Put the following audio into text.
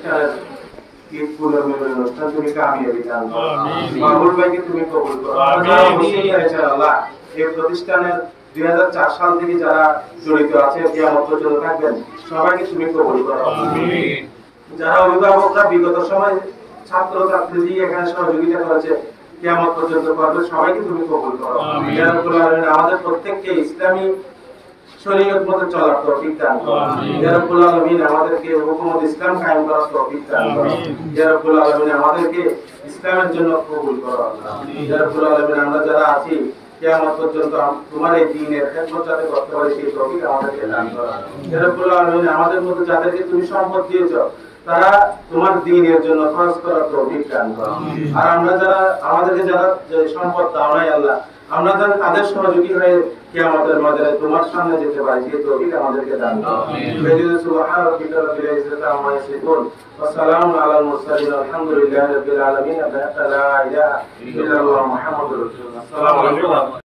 প্রতিষ্ঠানের ঈদ পুনর্মিলন অনুষ্ঠান তুমি কামিয়াবি দান করো। মাহমুদ ভাইকে তুমি কবুল করো। আল্লাহ এই প্রতিষ্ঠানের 2004 সাল থেকে যারা জড়িত আছে কিয়ামত পর্যন্ত থাকবেন সবাইকে তুমি কবুল করো। যারা অভিভাবকরা বিগত সময় ছাত্র ছাত্রী দিয়ে এখানে সহযোগিতা করেছে কিয়ামত পর্যন্ত করবে সবাইকে তুমি কবুল করো। ইয়া রাব্বুল আলামিন আমাদের প্রত্যেককে ইসলামী শরীয়ত মতে চলার তৌফিক দান করো। ইয়া রাব্বুল আলামিন আমাদেরকে হুকুমত ইসলাম কায়েম করার তৌফিক দান করো। ইয়া রাব্বুল আলামিন আমাদেরকে ইসলামের জন্য কবুল করো। ইয়া রাব্বুল আলামিন আমরা যারা আছি কিয়ামত পর্যন্ত তোমার এই দ্বীনের খেদমত যাতে করতে পারি সেই তৌফিক আমাদেরকে দান করো। ইয়া রাব্বুল আলামিন আমাদের মধ্যে যাদেরকে তুমি সম্পদ দিয়েছো তারা তোমার দ্বীনের জন্য খরচ করার তৌফিক দান করো। আর আমরা যারা আমাদেরকে যারা সম্পদ দাও নাই আল্লাহ আমরা যেন তাদের সহযোগী হয়ে কিয়ামতের ময়দানে তোমার সামনে যেতে পারি সেই তৌফিক আমাদেরকে দান করো। সুবহান রাব্বিকা রাব্বিল ইজ্জাতি আম্মা ইয়াসিফুন ওয়া সালামুন আলাল মুরসালিন আলহামদুলিল্লাহি রাব্বিল আলামিন লা ইলাহা ইল্লাল্লাহ মুহাম্মাদুর রাসূলুল্লাহ। আসসালামু আলাইকুম।